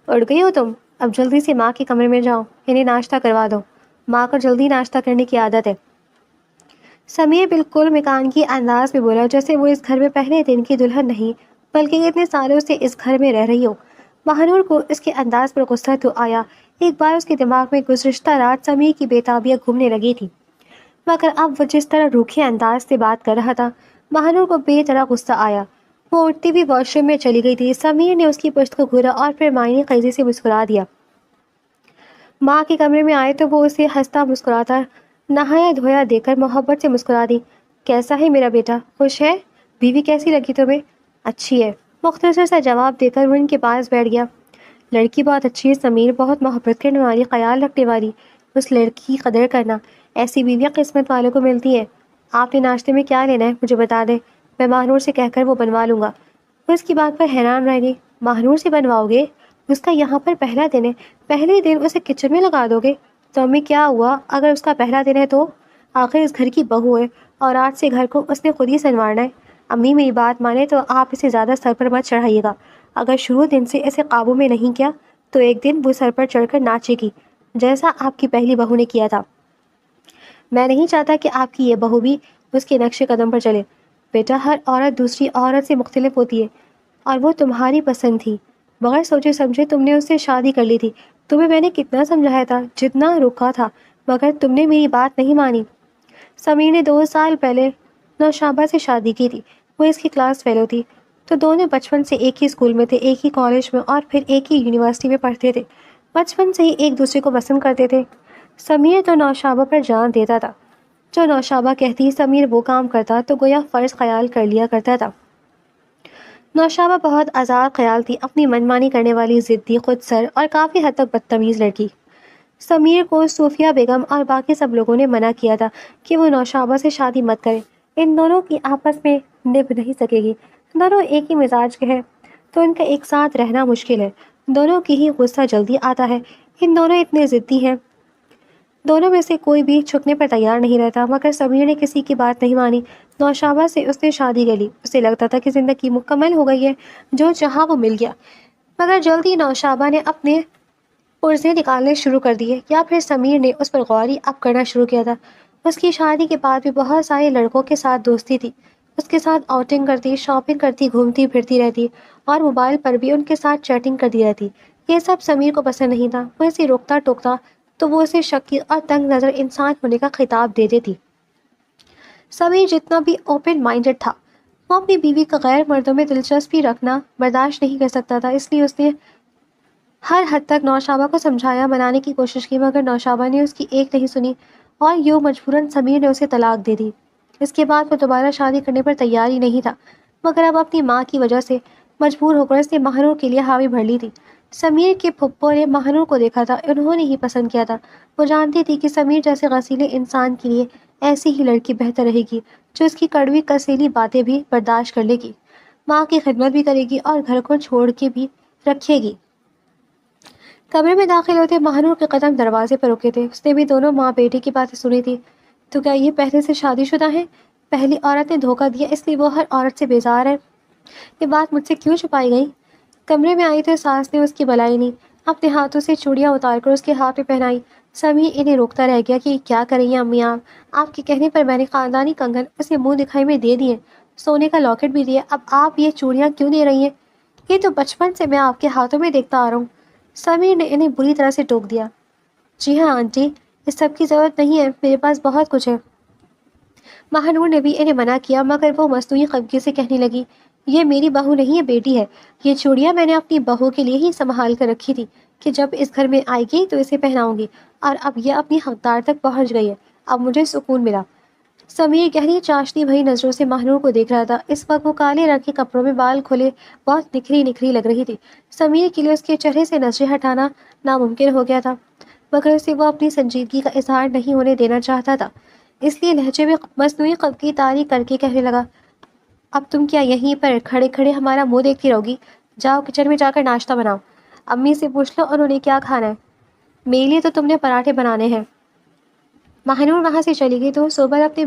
اٹھ گئی ہو تم؟ اب جلدی سے ماں کے کمرے میں جاؤ، انہیں ناشتہ کروا دو، ماں کو جلدی ناشتہ کرنے کی عادت ہے۔ سمیر بالکل مکانگی انداز میں بولا جیسے وہ اس گھر میں پہلے دن کی دلہن نہیں بلکہ اتنے سالوں سے اس گھر میں رہ رہی ہو۔ ماہنور کو اس کے انداز پر غصہ تو آیا۔ ایک بار اس کے دماغ میں گزشتہ رات سمیر کی بے تابیہ گھومنے لگی تھی، مگر اب وہ جس طرح روکھے انداز سے بات کر رہا تھا ماہنور کو بے طرح غصہ آیا۔ وہ اٹھتی بھی واش روم میں چلی گئی تھی۔ سمیر نے اس کی پشت کو گھورا اور پھر معنی خیزی سے مسکرا دیا۔ ماں کے کمرے میں آئے تو وہ اسے ہنستا مسکراتا نہایا دھویا دیکھ کر محبت سے مسکرا دی۔ کیسا ہے میرا بیٹا، خوش ہے؟ بیوی کیسی لگی تمہیں؟ اچھی ہے، مختصر سا جواب دے کر وہ ان کے پاس بیٹھ گیا۔ لڑکی بہت اچھی ہے سمیر، بہت محبت کرنے والی، خیال رکھنے والی، اس لڑکی کی قدر کرنا، ایسی بیویاں قسمت والوں کو ملتی ہیں۔ آپ نے ناشتے میں کیا لینا ہے مجھے بتا دیں، میں ماہنور سے کہہ کر وہ بنوا لوں گا۔ وہ اس کی بات پر حیران رہ گئی۔ ماہنور سے بنواؤ گے؟ اس کا یہاں پر پہلا دن ہے، پہلے دن اسے کچن میں لگا دو گے؟ تو امی کیا ہوا اگر اس کا پہلا دن ہے تو؟ آخر اس گھر کی بہو ہے اور آج سے گھر کو اس نے خود ہی سنوارنا ہے۔ امی میری بات مانے تو آپ اسے زیادہ سر پر مت چڑھائیے گا۔ اگر شروع دن سے اسے قابو میں نہیں کیا تو ایک دن وہ سر پر چڑھ کر ناچے گی، جیسا آپ کی پہلی بہو نے کیا تھا۔ میں نہیں چاہتا کہ آپ کی یہ بہو بھی اس کے نقش قدم پر چلے۔ بیٹا، ہر عورت دوسری عورت سے مختلف ہوتی ہے اور وہ تمہاری پسند تھی، بغیر سوچے سمجھے تم نے اس سے شادی کر لی تھی۔ تمہیں میں نے کتنا سمجھایا تھا، جتنا روکا تھا، مگر تم نے میری بات نہیں مانی۔ سمیر نے 2 سال پہلے نوشابہ سے شادی کی تھی۔ وہ اس کی کلاس فیلو تھی، تو دونوں بچپن سے ایک ہی اسکول میں تھے، ایک ہی کالج میں اور پھر ایک ہی یونیورسٹی میں پڑھتے تھے۔ بچپن سے ہی ایک دوسرے کو پسند کرتے تھے۔ سمیر تو نوشابہ پر جان دیتا تھا، جو نوشابہ کہتی سمیر وہ کام کرتا تو گویا فرض خیال کر لیا کرتا تھا۔ نوشابہ بہت آزاد خیال تھی، اپنی منمانی کرنے والی، ضدی، خود سر اور کافی حد تک بدتمیز لڑکی۔ سمیر کو صوفیہ بیگم اور باقی سب لوگوں نے منع کیا تھا کہ وہ نوشابہ سے شادی مت کرے، ان دونوں کی آپس میں نبھ نہیں سکے گی، دونوں ایک ہی مزاج کے ہیں تو ان کا ایک ساتھ رہنا مشکل ہے، دونوں کی ہی غصہ جلدی آتا ہے، ان دونوں اتنے ضدی ہیں، دونوں میں سے کوئی بھی چھکنے پر تیار نہیں رہتا۔ مگر سمیر نے کسی کی بات نہیں مانی، نوشابہ سے اس نے شادی کر لی۔ اسے لگتا تھا کہ زندگی مکمل ہو گئی ہے، جو چاہا وہ مل گیا، مگر جلدی نوشابہ نے اپنے پرزے نکالنے شروع کر دیے، یا پھر سمیر نے اس پر غوری اب کرنا شروع کیا تھا۔ اس کی شادی کے بعد بھی بہت سارے لڑکوں کے ساتھ دوستی تھی، اس کے ساتھ آؤٹنگ کرتی، شاپنگ کرتی، گھومتی پھرتی رہتی اور موبائل پر بھی ان کے ساتھ چیٹنگ کرتی رہتی۔ یہ سب سمیر کو پسند نہیں تھا، وہ اسے روکتا ٹوکتا تو وہ اسے شکی اور تنگ نظر انسان ہونے کا خطاب دے دیتی۔ سمیر جتنا بھی اوپن مائنڈڈ تھا، وہ اپنی بیوی کا غیر مردوں میں دلچسپی رکھنا برداشت نہیں کر سکتا تھا، اس لیے اس نے ہر حد تک نوشابہ کو سمجھایا، منانے کی کوشش کی، مگر نوشابہ نے اس کی ایک نہیں سنی اور یوں مجبوراً سمیر نے اسے طلاق دے دی۔ اس کے بعد وہ دوبارہ شادی کرنے پر تیار ہی نہیں تھا، مگر اب اپنی ماں کی وجہ سے مجبور ہو کر اس نے ماہنور کے لیے حاوی بھر لی تھی۔ سمیر کے پھپھو نے ماہنور کو دیکھا تھا، انہوں نے ہی پسند کیا تھا۔ وہ جانتی تھی کہ سمیر جیسے غسیلے انسان کے لیے ایسی ہی لڑکی بہتر رہے گی، جو اس کی کڑوی کسیلی باتیں بھی برداشت کر لے گی، ماں کی خدمت بھی کرے گی اور گھر کو چھوڑ کے بھی رکھے گی۔ کمرے میں داخل ہوتے ماہنور کے قدم دروازے پر رکے تھے، اس نے بھی دونوں ماں بیٹی کی باتیں سنی تھی۔ تو کیا یہ پہلے سے شادی شدہ ہیں؟ پہلی عورت نے دھوکہ دیا اس لیے وہ ہر عورت سے بیزار ہے؟ یہ بات مجھ سے کیوں چھپائی گئی؟ کمرے میں آئی تو ساس نے اس کی بلائی نہیں، اپنے ہاتھوں سے چوڑیاں اتار کر اس کے ہاتھ میں پہنائی۔ سمیر انہیں روکتا رہ گیا کہ کیا کریں گے امی آپ کے کہنے پر میں نے خاندانی کنگن اسے منہ دکھائی میں دے دیے، سونے کا لاکٹ بھی دیا، اب آپ یہ چوڑیاں کیوں دے رہی ہیں؟ یہ تو بچپن سے میں آپ کے ہاتھوں میں دیکھتا آ رہا ہوں۔ سمیر نے انہیں بری طرح سے ٹوک دیا۔ جی ہاں آنٹی، اس سب کی ضرورت نہیں ہے، میرے پاس بہت کچھ ہے۔ ماہنور نے بھی انہیں منع کیا، مگر وہ مصنوعی خفگی سے کہنے لگی، یہ میری بہو نہیں ہے، بیٹی ہے۔ یہ چوڑیاں میں نے اپنی بہو کے لیے ہی سنبھال کر رکھی تھی کہ جب اس گھر میں آئے گی تو اسے پہناؤں گی، اور اب یہ اپنی حقدار تک پہنچ گئی ہے، اب مجھے سکون ملا۔ سمیر گہری چاشنی بھری نظروں سے ماہنور کو دیکھ رہا تھا۔ اس وقت وہ کالے رنگ کے کپڑوں میں، بال کھلے، بہت نکھری نکھری لگ رہی تھی۔ سمیر کے لیے اس کے چہرے سے نظریں ہٹانا ناممکن ہو گیا تھا، مگر اسے وہ اپنی سنجیدگی کا اظہار نہیں ہونے دینا چاہتا تھا، اس لیے لہجے میں مصنوعی خفگی طاری کر کے کہنے لگا، اب تم کیا یہیں پر کھڑے کھڑے ہمارا منہ دیکھتی رہو گی؟ جاؤ کچن میں جا کر ناشتہ بناؤ، امی سے پوچھ لو انہوں نے کیا کھانا ہے، میرے لیے تو تم نے پراٹھے بنانے ہیں۔ ماہنور وہاں سے چلی گئی تو صوبر اپنے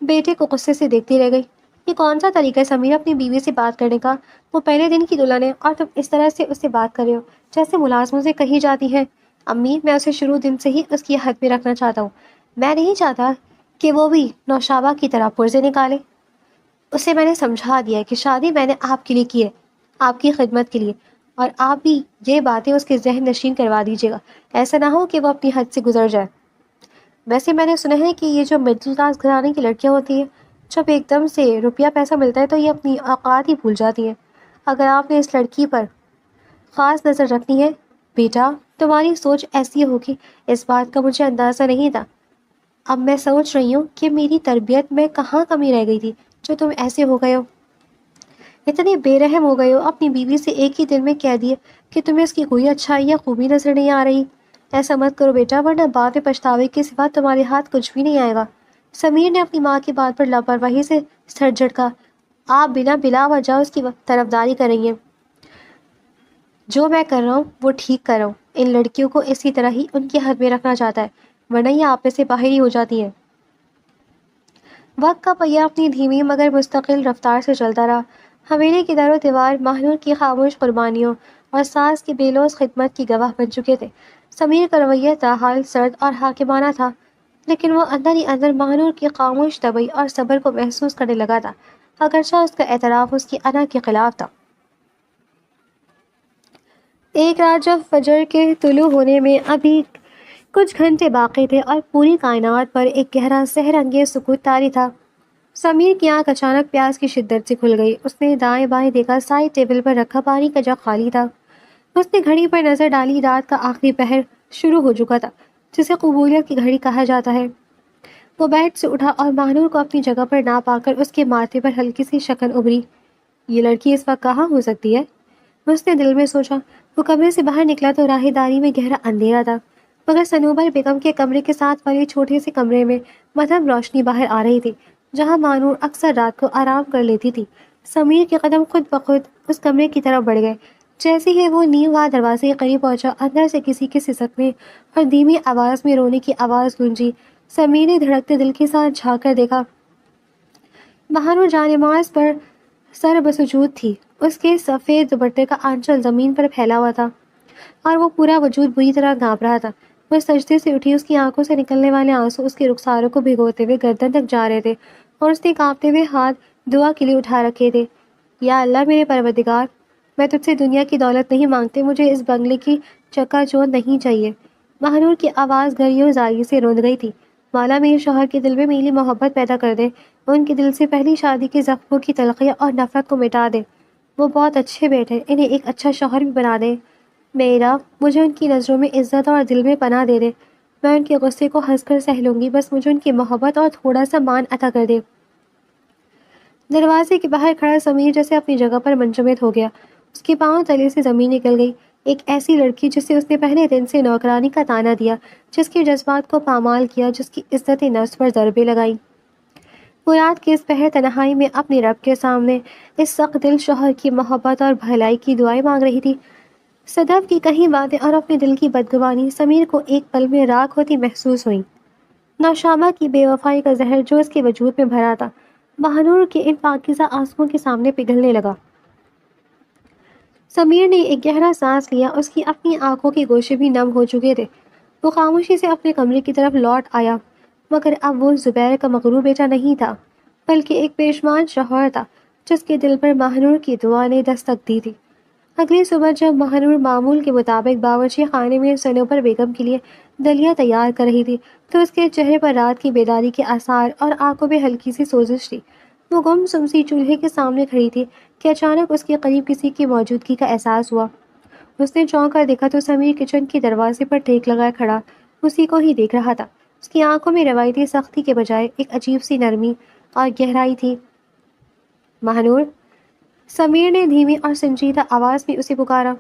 بیٹے کو غصے سے دیکھتی رہ گئی۔ یہ کون سا طریقہ ہے سمیر اپنی بیوی سے بات کرنے کا؟ وہ پہلے دن کی دلہن ہے اور تم اس طرح سے اس سے بات کر رہے ہو جیسے ملازموں سے کہی جاتی ہے۔ امی، میں اسے شروع دن سے ہی اس کی حد میں رکھنا چاہتا ہوں، میں نہیں چاہتا کہ وہ بھی نوشابہ کی طرح پرزے نکالے۔ اسے میں نے سمجھا دیا ہے کہ شادی میں نے آپ کے لیے کی ہے، آپ کی خدمت کے لیے، اور آپ بھی یہ باتیں اس کے ذہن نشین کروا دیجیے گا، ایسا نہ ہو کہ وہ اپنی حد سے گزر جائے۔ ویسے میں نے سنا ہے کہ یہ جو مڈل کلاس گھرانے کی لڑکیاں ہوتی ہیں، جب ایک دم سے روپیہ پیسہ ملتا ہے تو یہ اپنی اوقات ہی بھول جاتی ہیں۔ اگر آپ نے اس لڑکی پر خاص نظر رکھنی ہے بیٹا، تمہاری سوچ ایسی ہوگی، اس بات کا مجھے اندازہ نہیں تھا۔ اب میں سوچ رہی ہوں کہ میری تربیت میں کہاں کمی رہ گئی تھی جو تم ایسے ہو گئے ہو، اتنے بے رحم ہو گئے ہو، اپنی بیوی سے ایک ہی دن میں کہہ دیے کہ تمہیں اس کی کوئی اچھائی یا خوبی نظر نہیں آ رہی۔ ایسا مت کرو بیٹا، ورنہ بعد میں پچھتاوے کے سوا تمہارے ہاتھ کچھ بھی نہیں آئے گا۔ سمیر نے اپنی ماں کی بات پر لاپرواہی سے سر جھٹکا آپ بلا وجہ اس کی طرفداری کر رہی ہیں۔ جو میں کر رہا ہوں وہ ٹھیک کر رہا ہوں۔ ان لڑکیوں کو اسی طرح ہی ان کے حد میں رکھنا چاہتا ہے، ورنہ یہ آپ سے باہر ہی ہو جاتی ہیں۔ وقت کا پہیہ اپنی دھیمی مگر مستقل رفتار سے چلتا رہا۔ حویلی کی در و دیوار ماہنور کی خاموش قربانیوں اور ساس کی بے لوث خدمت کی گواہ بن چکے تھے۔ سمیر کا رویہ تاحال سرد اور حاکمانہ تھا، لیکن وہ اندر ہی اندر ماہنور کی خاموش طبع اور صبر کو محسوس کرنے لگا تھا، اگرچہ اس کا اعتراف اس کی انا کے خلاف تھا۔ ایک رات جب فجر کے طلوع ہونے میں ابھی کچھ گھنٹے باقی تھے اور پوری کائنات پر ایک گہرا سحر انگیز سکوت طاری تھا، سمیر کی آنکھ اچانک پیاس کی شدت سے کھل گئی۔ اس نے دائیں بائیں دیکھا، سائڈ ٹیبل پر رکھا پانی کا جگ خالی تھا۔ اس نے گھڑی پر نظر ڈالی، رات کا آخری پہر شروع ہو چکا تھا، جسے قبولیت کی گھڑی کہا جاتا ہے۔ وہ بیڈ سے اٹھا اور ماہنور کو اپنی جگہ پر نہ پا کر اس کے ماتھے پر ہلکی سی شکن ابھری۔ یہ لڑکی اس وقت کہاں ہو سکتی ہے؟ اس نے دل میں سوچا۔ وہ کمرے سے باہر نکلا تو راہ داری میں گہرا اندھیرا تھا، مگر صنوبر بیگم کے کمرے کے ساتھ والے چھوٹے سے کمرے میں مدھم روشنی باہر آ رہی تھی، جہاں ماہنور اکثر رات کو آرام کر لیتی تھی۔ سمیر کے قدم خود بخود اس کمرے کی طرف بڑھ گئے۔ جیسے ہی وہ نیم وار دروازے کے قریب پہنچا، اندر سے کسی کے سسکنے اور دھیمی آواز میں رونے کی آواز گونجی۔ سمیر نے دھڑکتے دل کے ساتھ جھانک کر دیکھا۔ ماہنور جانماز پر سر بسجود تھی۔ اس کے سفید دوپٹے کا آنچل زمین پر پھیلا ہوا تھا اور وہ پورا وجود بری طرح کانپ رہا تھا۔ وہ سجدے سے اٹھی، اس کی آنکھوں سے نکلنے والے آنسو اس کے رخساروں کو بھگوتے ہوئے گردن تک جا رہے تھے اور اس نے کانپتے ہوئے ہاتھ دعا کے لیے اٹھا رکھے تھے۔ یا اللہ میرے پروردگار، میں تجھ سے دنیا کی دولت نہیں مانگتے، مجھے اس بنگلے کی چکا چوند نہیں چاہیے۔ ماہنور کی آواز گھریوں زاری سے روند گئی تھی۔ مولا میرے شوہر کے دل میں میری محبت پیدا کر دے، ان کے دل سے پہلی شادی کے زخموں کی تلخی اور نفرت کو مٹا دے۔ وہ بہت اچھے بیٹے، انہیں ایک اچھا شوہر بھی بنا دے۔ میرا مجھے ان کی نظروں میں عزت اور دل میں پناہ دے دے۔ میں ان کے غصے کو ہنس کر سہ لوں گی، بس مجھے ان کی محبت اور تھوڑا سا مان عطا کر دے۔ دروازے کے باہر کھڑا سمیر جیسے اپنی جگہ پر منجمد ہو گیا۔ اس کے پاؤں تلے سے زمین نکل گئی۔ ایک ایسی لڑکی جسے اس نے پہلے دن سے نوکرانی کا طعنہ دیا، جس کے جذبات کو پامال کیا، جس کی عزت نفس پر ضربیں لگائیں، وہ رات کے اس پہر تنہائی میں اپنے رب کے سامنے اس سخت دل شوہر کی محبت اور بھلائی کی دعائیں مانگ رہی تھی۔ صدف کی کہیں باتیں اور اپنے دل کی بدگمانی سمیر کو ایک پل میں راکھ ہوتی محسوس ہوئیں۔ نوشامہ کی بے وفائی کا زہر جو اس کے وجود میں بھرا تھا، ماہنور کے ان پاکیزہ آنسوؤں کے سامنے پگھلنے لگا۔ سمیر نے ایک گہرا سانس لیا، اس کی اپنی آنکھوں کے گوشے بھی نم ہو چکے تھے۔ وہ خاموشی سے اپنے کمرے کی طرف لوٹ آیا، مگر اب وہ زبیر کا مغرور بیٹا نہیں تھا، بلکہ ایک پیشمان شوہر تھا، جس کے دل پر ماہنور کی دعا نے دستک دی تھی۔ اگلی صبح جب ماہنور معمول کے مطابق باورچی خانے میں صنوبر بیگم کے لیے دلیا تیار کر رہی تھی، تو اس کے چہرے پر رات کی بیداری کے آثار اور آنکھوں میں ہلکی سی سوزش تھی۔ وہ گم سم سی چولہے کے سامنے کھڑی تھی کہ اچانک اس کے قریب کسی کی موجودگی کا احساس ہوا۔ اس نے چونک کر دیکھا تو سمیر کچن کے دروازے پر ٹیک لگائے کھڑا اسی کو ہی دیکھ رہا تھا۔ اس کی آنکھوں میں روایتی سختی کے بجائے ایک عجیب سی نرمی اور گہرائی تھی۔ ماہنور، سمیر نے دھیمی اور سنجیدہ آواز میں اسے پکارا۔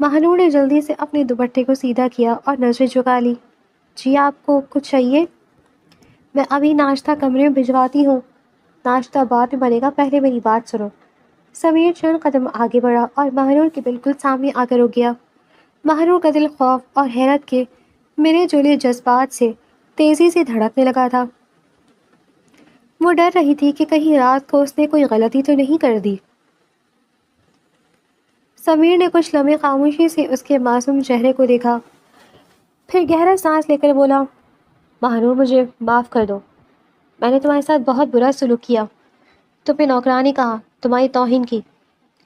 ماہنور نے جلدی سے اپنے دوپٹے کو سیدھا کیا اور نظریں جھکا لی۔ جی آپ کو کچھ چاہیے؟ میں ابھی ناشتہ کمرے میں بھجواتی ہوں۔ ناشتہ بعد میں بنے گا، پہلے میری بات سنو۔ سمیر چند قدم آگے بڑھا اور ماہنور کے بالکل سامنے آ کر رک گیا۔ ماہنور کا دل خوف اور حیرت کے ملے جلے جذبات سے تیزی سے دھڑکنے لگا تھا۔ وہ ڈر رہی تھی کہ کہیں رات کو اس نے کوئی غلطی تو نہیں کر دی۔ سمیر نے کچھ لمحے خاموشی سے اس کے معصوم چہرے کو دیکھا، پھر گہرا سانس لے کر بولا، ماہنور مجھے معاف کر دو، میں نے تمہارے ساتھ بہت برا سلوک کیا، تمہیں نوکرانی کہا، تمہاری توہین کی،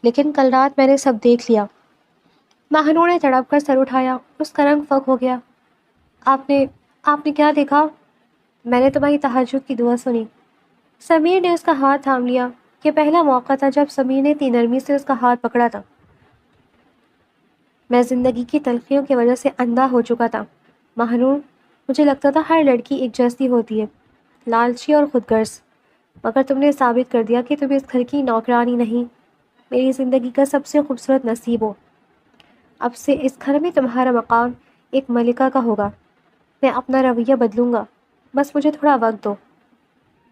لیکن کل رات میں نے سب دیکھ لیا۔ ماہنور نے تڑپ کر سر اٹھایا، اس کا رنگ فک ہو گیا۔ آپ نے کیا دیکھا؟ میں نے تمہاری تہجد کی دعا سنی۔ سمیر نے اس کا ہاتھ تھام لیا۔ یہ پہلا موقع تھا جب سمیر نے اتنی نرمی سے اس کا ہاتھ پکڑا تھا۔ میں زندگی کی تلخیوں کی وجہ سے اندھا ہو چکا تھا ماہنور، مجھے لگتا تھا ہر لڑکی ایک جیسی ہوتی ہے، لالچی اور خود غرض، مگر تم نے ثابت کر دیا کہ تم اس گھر کی نوکرانی نہیں، میری زندگی کا سب سے خوبصورت نصیب ہو۔ اب سے اس گھر میں تمہارا مقام ایک ملکہ کا ہوگا۔ میں اپنا رویہ بدلوں گا، بس مجھے تھوڑا وقت دو۔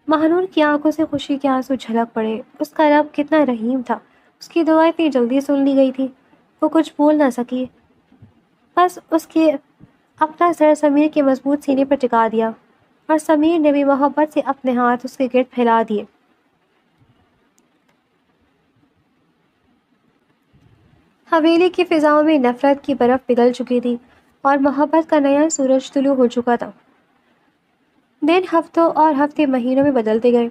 مہنور کی آنکھوں سے خوشی کے آنسو جھلک پڑے۔ اس کا رب کتنا رحیم تھا، اس کی دعا اتنی جلدی سن لی گئی تھی۔ وہ کچھ بول نہ سکی، بس اس کے اپنا سر سمیر کے مضبوط سینے پر ٹکا دیا، اور سمیر نے بھی محبت سے اپنے ہاتھ اس کے گرد پھیلا دیے۔ حویلی کی فضاؤں میں نفرت کی برف پگھل چکی تھی اور محبت کا نیا سورج طلوع ہو چکا تھا۔ دن ہفتوں اور ہفتے مہینوں میں بدلتے گئے۔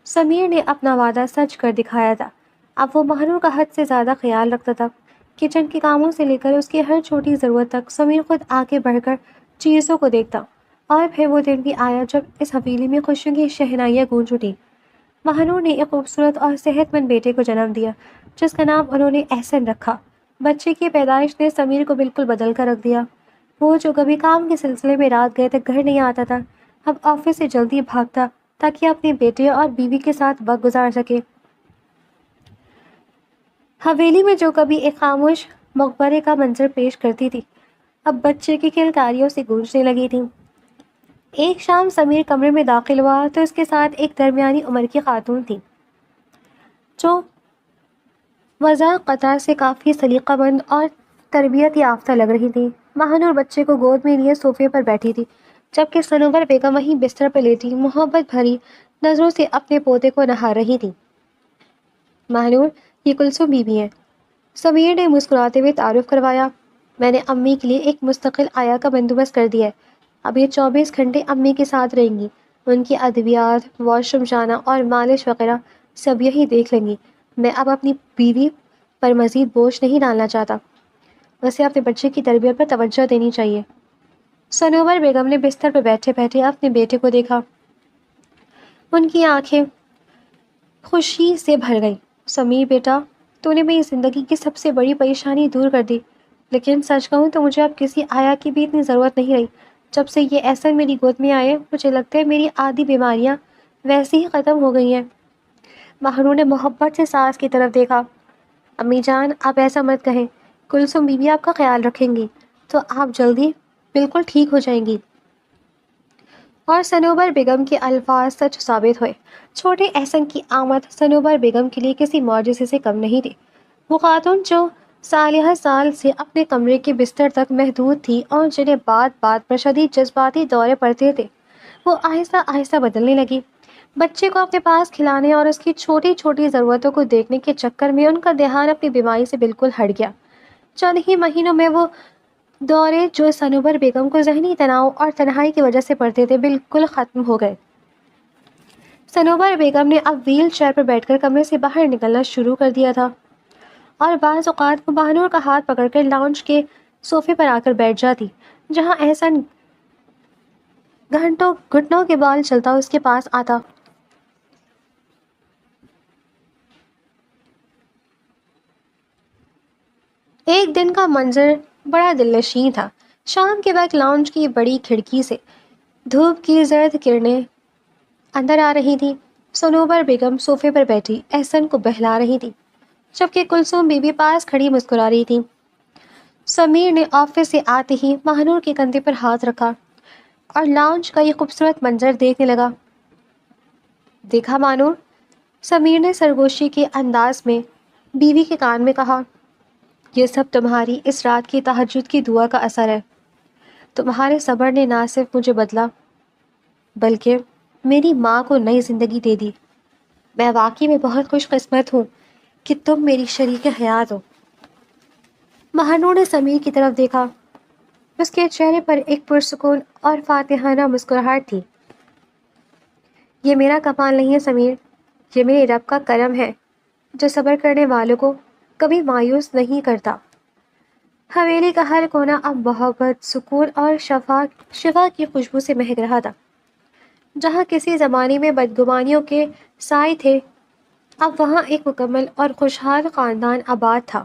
سمیر نے اپنا وعدہ سچ کر دکھایا تھا۔ اب وہ مہنور کا حد سے زیادہ خیال رکھتا تھا۔ کچن کے کاموں سے لے کر اس کی ہر چھوٹی ضرورت تک سمیر خود آگے بڑھ کر چیزوں کو دیکھتا۔ اور پھر وہ دن بھی آیا جب اس حویلی میں خوشیوں کی شہنائیاں گونج اٹھی۔ مہنور نے ایک خوبصورت اور صحت مند بیٹے کو جنم دیا، جس کا نام انہوں نے احسن رکھا۔ بچے کی پیدائش نے سمیر کو بالکل بدل کر رکھ دیا۔ وہ جو کبھی کام کے سلسلے میں رات گئے تک گھر نہیں آتا تھا، اب آفس سے جلدی بھاگتا تاکہ اپنے بیٹے اور بیوی کے ساتھ وقت گزار سکے۔ حویلی میں جو کبھی ایک خاموش مقبرے کا منظر پیش کرتی تھی، اب بچے کی کھلکاریوں سے گونجنے لگی تھی۔ ایک شام سمیر کمرے میں داخل ہوا تو اس کے ساتھ ایک درمیانی عمر کی خاتون تھی، جو وضع قطار سے کافی سلیقہ مند اور تربیت یافتہ لگ رہی تھی۔ مہنور بچے کو گود میں لیے صوفے پر بیٹھی تھی، جبکہ سنوبر بیگم وہیں بستر پر لیٹی محبت بھری نظروں سے اپنے پوتے کو نہار رہی تھی۔ مہنور، یہ کلثوم بی بی ہے، سمیر نے مسکراتے ہوئے تعارف کروایا۔ میں نے امی کے لیے ایک مستقل آیا کا بندوبست کر دیا ہے۔ اب یہ 24 گھنٹے امی کے ساتھ رہیں گی۔ ان کی ادویات، واش روم جانا اور مالش وغیرہ سب یہی دیکھ لیں گی۔ میں اب اپنی بیوی پر مزید بوجھ نہیں ڈالنا چاہتا، اسے اپنے بچے کی تربیت پر توجہ دینی چاہیے۔ سنوبر بیگم نے بستر پر بیٹھے بیٹھے اپنے بیٹے کو دیکھا۔ ان کی آنکھیں خوشی سے بھر گئیں۔ سمیر بیٹا، تو نے میری زندگی کی سب سے بڑی پریشانی دور کر دی، لیکن سچ کہوں تو مجھے اب کسی آیا کی بھی اتنی ضرورت نہیں رہی۔ جب سے یہ احسن میری گود میں آئے، مجھے لگتا ہے میری آدھی بیماریاں ویسے ہی ختم ہو گئی ہیں۔ مہنور نے محبت سے ساس کی طرف دیکھا۔ امی جان، آپ ایسا مت کہیں، کلثوم بی بی آپ کا خیال رکھیں گی تو آپ جلدی بالکل ٹھیک ہو جائیں گی۔ اور سنوبر بیگم کے الفاظ سچ ثابت ہوئے۔ چھوٹے احسن کی آمد سنوبر بیگم کے لیے کسی معجزے سے کم نہیں تھی۔ وہ خاتون جو سالہ سال سے اپنے کمرے کے بستر تک محدود تھی اور جنہیں بات بات پر شدید جذباتی دورے پڑتے تھے، وہ آہستہ آہستہ بدلنے لگی۔ بچے کو اپنے پاس کھلانے اور اس کی چھوٹی چھوٹی ضرورتوں کو دیکھنے کے چکر میں ان کا دھیان اپنی بیماری سے بالکل ہٹ گیا۔ چند ہی مہینوں میں وہ دورے جو سنوبر بیگم کو ذہنی تناؤ اور تنہائی کی وجہ سے پڑتے تھے، بالکل ختم ہو گئے۔ سنوبر بیگم نے اب ویل چیئر پر بیٹھ کر کمرے سے باہر نکلنا شروع کر دیا تھا، اور بعض اوقات وہ مہنور کا ہاتھ پکڑ کر لاؤنج کے صوفے پر آ کر بیٹھ جاتی، جہاں احسن گھٹنوں کے بال چلتا اس کے پاس آتا۔ ایک دن کا منظر بڑا دلنشین تھا۔ شام کے وقت لاؤنج کی بڑی کھڑکی سے دھوپ کی زرد کرنیں اندر آ رہی تھی۔ سنوبر بیگم صوفے پر بیٹھی احسن کو بہلا رہی تھی، جبکہ کلثوم بی بی پاس کھڑی مسکرا رہی تھی۔ سمیر نے آفس سے آتے ہی مہنور کے کندھے پر ہاتھ رکھا اور لاؤنج کا یہ خوبصورت منظر دیکھنے لگا۔ دیکھا مہنور، سمیر نے سرگوشی کے انداز میں بیوی کے کان میں کہا، یہ سب تمہاری اس رات کی تہجد کی دعا کا اثر ہے۔ تمہارے صبر نے نہ صرف مجھے بدلا، بلکہ میری ماں کو نئی زندگی دے دی۔ میں واقعی میں بہت خوش قسمت ہوں کہ تم میری شریک حیات ہو۔ مہنور نے سمیر کی طرف دیکھا۔ اس کے چہرے پر ایک پرسکون اور فاتحانہ مسکراہٹ تھی۔ یہ میرا کمال نہیں ہے سمیر، یہ میرے رب کا کرم ہے جو صبر کرنے والوں کو کبھی مایوس نہیں کرتا۔ حویلی کا ہر کونا اب محبت، سکون اور شفا کی خوشبو سے مہک رہا تھا۔ جہاں کسی زمانے میں بدگمانیوں کے سائے تھے، اب وہاں ایک مکمل اور خوشحال خاندان آباد تھا۔